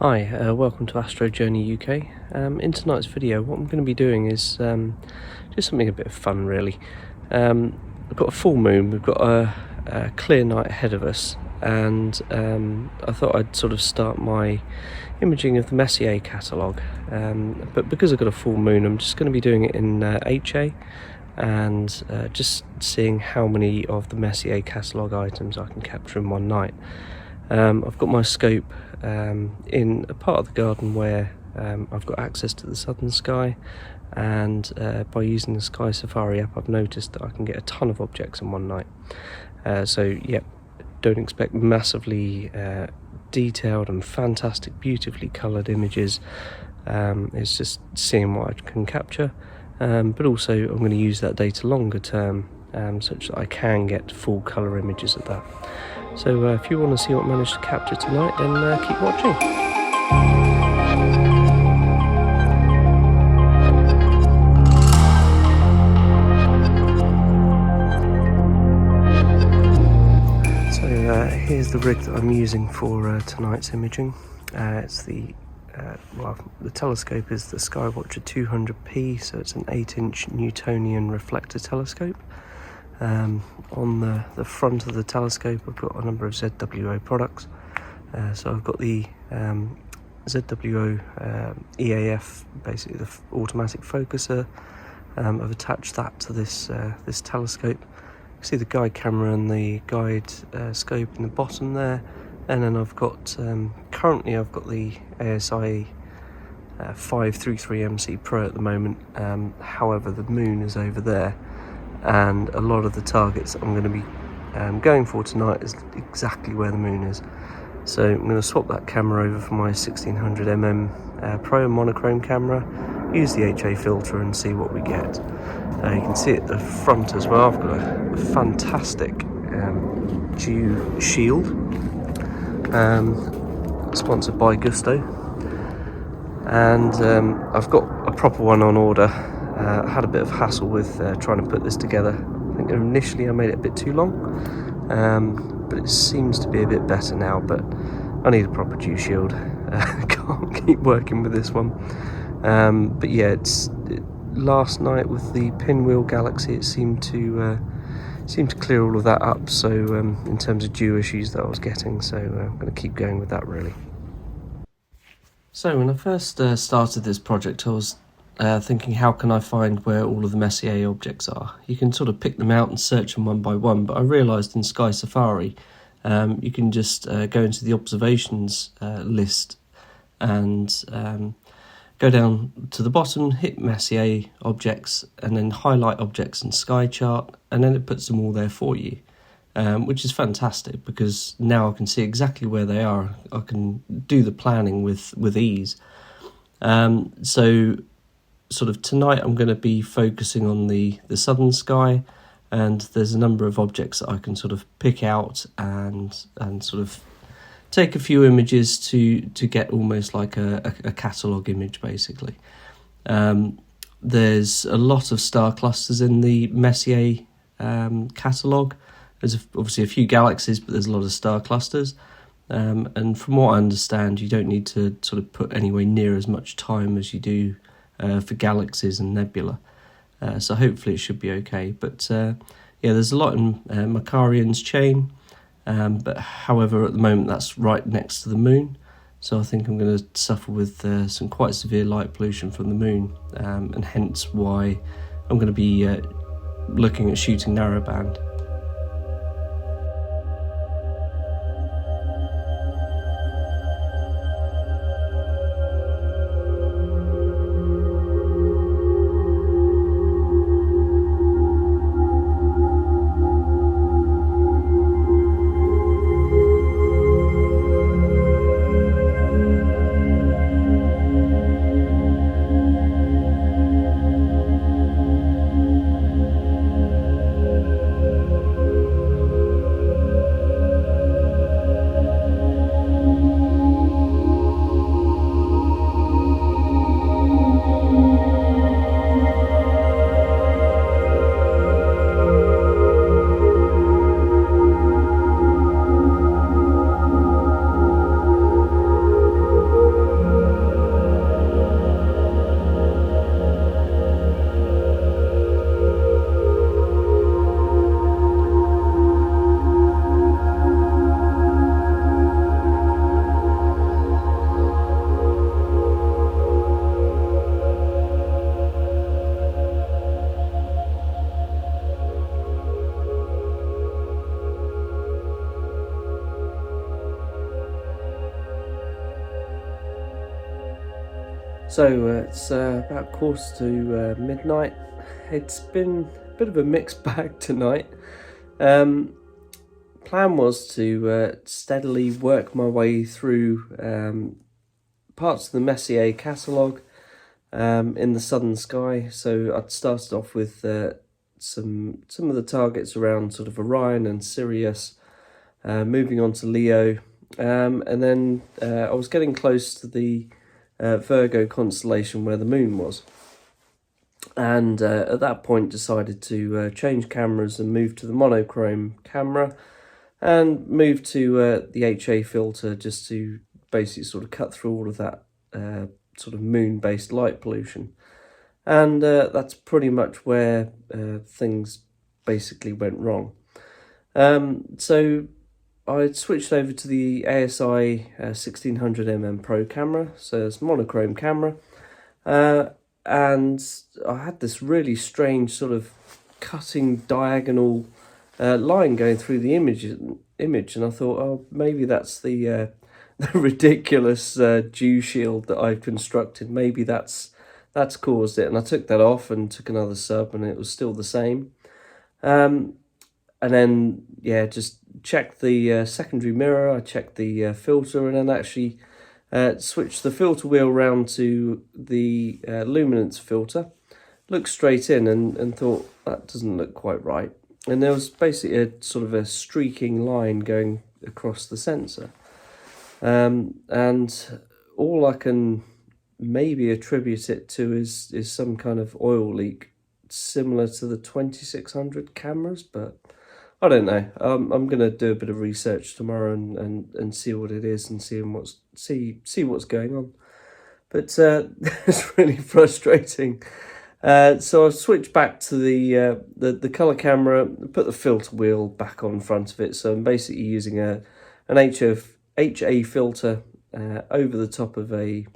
Hi, welcome to Astro Journey UK. In tonight's video, what I'm going to be doing is just something a bit of fun, really. We've got a full moon, we've got a clear night ahead of us, and I thought I'd sort of start my imaging of the Messier catalogue. But because I've got a full moon, I'm just going to be doing it in HA and just seeing how many of the Messier catalogue items I can capture in one night. I've got my scope in a part of the garden where I've got access to the southern sky, and by using the Sky Safari app I've noticed that I can get a ton of objects in one night. So yeah, don't expect massively detailed and fantastic, beautifully coloured images. It's just seeing what I can capture, but also I'm going to use that data longer term such that I can get full colour images of that. So if you want to see what I managed to capture tonight, then keep watching. So here's the rig that I'm using for tonight's imaging. It's the telescope is the SkyWatcher 200p, so it's an 8-inch Newtonian reflector telescope. On the front of the telescope I've got a number of ZWO products. So I've got the ZWO EAF, basically the automatic focuser. I've attached that to this telescope. You can see the guide camera and the guide scope in the bottom there, and then I've got currently I've got the ASI533MC Pro at the moment. However, the moon is over there, and a lot of the targets I'm going to be going for tonight is exactly where the moon is. So I'm going to swap that camera over for my 1600mm Pro monochrome camera, use the HA filter and see what we get. You can see at the front as well, I've got a fantastic dew shield, sponsored by Gusto, and I've got a proper one on order. I had a bit of hassle with trying to put this together. I think initially I made it a bit too long, but it seems to be a bit better now. But I need a proper dew shield. Can't keep working with this one. But yeah, last night with the pinwheel galaxy, it seemed to clear all of that up. So in terms of dew issues that I was getting, so I'm going to keep going with that really. So when I first started this project, I was thinking, how can I find where all of the Messier objects are? You can sort of pick them out and search them one by one, but I realised in Sky Safari you can just go into the observations list and go down to the bottom, hit Messier objects, and then highlight objects in Sky Chart, and then it puts them all there for you, which is fantastic because now I can see exactly where they are. I can do the planning with ease. So sort of tonight I'm going to be focusing on the southern sky, and there's a number of objects that I can sort of pick out and sort of take a few images to get almost like a catalogue image basically. There's a lot of star clusters in the Messier catalogue. There's obviously a few galaxies, but there's a lot of star clusters. And from what I understand, you don't need to sort of put anywhere near as much time as you do for galaxies and nebula, so hopefully it should be okay. But yeah, there's a lot in Macarian's chain, but however at the moment that's right next to the moon, so I think I'm going to suffer with some quite severe light pollution from the moon, and hence why I'm going to be looking at shooting narrowband. So it's about quarter to midnight. It's been a bit of a mixed bag tonight. Plan was to steadily work my way through parts of the Messier catalogue in the southern sky. So I'd started off with some of the targets around sort of Orion and Sirius, moving on to Leo, and then I was getting close to the Virgo constellation where the moon was, and at that point decided to change cameras and move to the monochrome camera and move to the HA filter, just to basically sort of cut through all of that sort of moon-based light pollution. And that's pretty much where things basically went wrong. So I switched over to the ASI1600MM Pro camera, so it's a monochrome camera, and I had this really strange sort of cutting diagonal line going through the image, and I thought, oh, maybe that's the ridiculous dew shield that I've constructed. Maybe that's caused it. And I took that off and took another sub, and it was still the same. And then, yeah, just checked the secondary mirror, I checked the filter, and then actually switched the filter wheel round to the luminance filter. Looked straight in and thought, that doesn't look quite right. And there was basically a sort of a streaking line going across the sensor. And all I can maybe attribute it to is some kind of oil leak similar to the 2600 cameras, but I don't know. I'm going to do a bit of research tomorrow and see what it is and see what's going on. But it's really frustrating. So I've switched back to the color camera, put the filter wheel back on front of it. So I'm basically using an HA filter over the top of a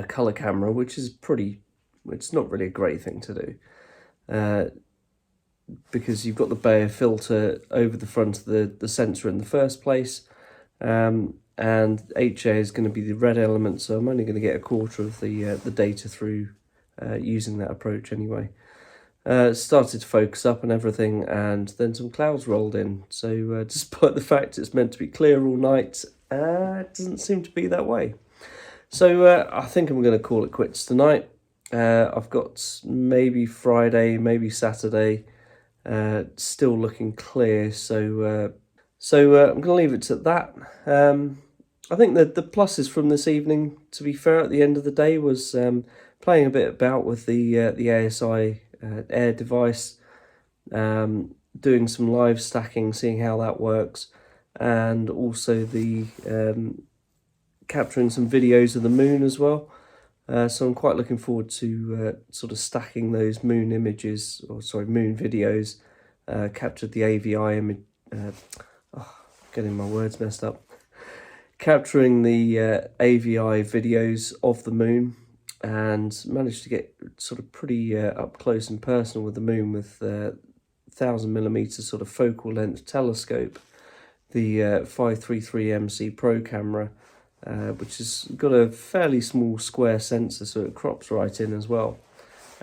color camera, which is it's not really a great thing to do, because you've got the Bayer filter over the front of the sensor in the first place, and HA is going to be the red element, so I'm only going to get a quarter of the data through using that approach anyway. Started to focus up and everything, and then some clouds rolled in. So despite the fact it's meant to be clear all night, it doesn't seem to be that way. So I think I'm going to call it quits tonight. I've got maybe Friday, maybe Saturday, still looking clear. So I'm going to leave it at that. I think that the pluses from this evening, to be fair, at the end of the day, was playing a bit about with the ASI Air device, doing some live stacking, seeing how that works, and also the capturing some videos of the moon as well. So I'm quite looking forward to sort of stacking those moon images, or sorry, moon videos. Captured the AVI image, getting my words messed up. Capturing the AVI videos of the moon, and managed to get sort of pretty up close and personal with the moon with 1000mm sort of focal length telescope, the 533MC Pro camera, which has got a fairly small square sensor, so it crops right in as well.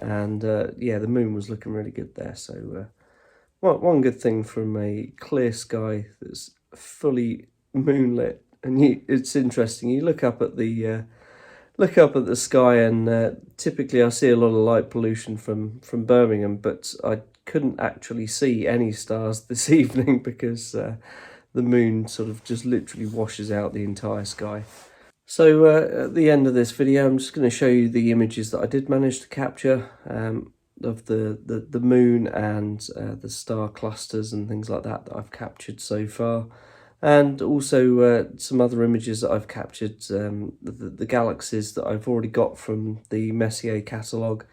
And yeah, the moon was looking really good there. So one good thing from a clear sky that's fully moonlit. And it's interesting, you look up at the sky, and typically I see a lot of light pollution from Birmingham, but I couldn't actually see any stars this evening because the moon sort of just literally washes out the entire sky. So at the end of this video, I'm just going to show you the images that I did manage to capture of the moon and the star clusters and things like that I've captured so far. And also some other images that I've captured, the galaxies that I've already got from the Messier catalogue.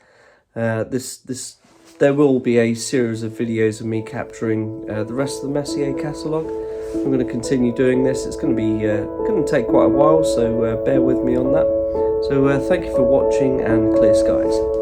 There will be a series of videos of me capturing the rest of the Messier catalogue. I'm going to continue doing this. It's going to take quite a while, so bear with me on that. So thank you for watching, and clear skies.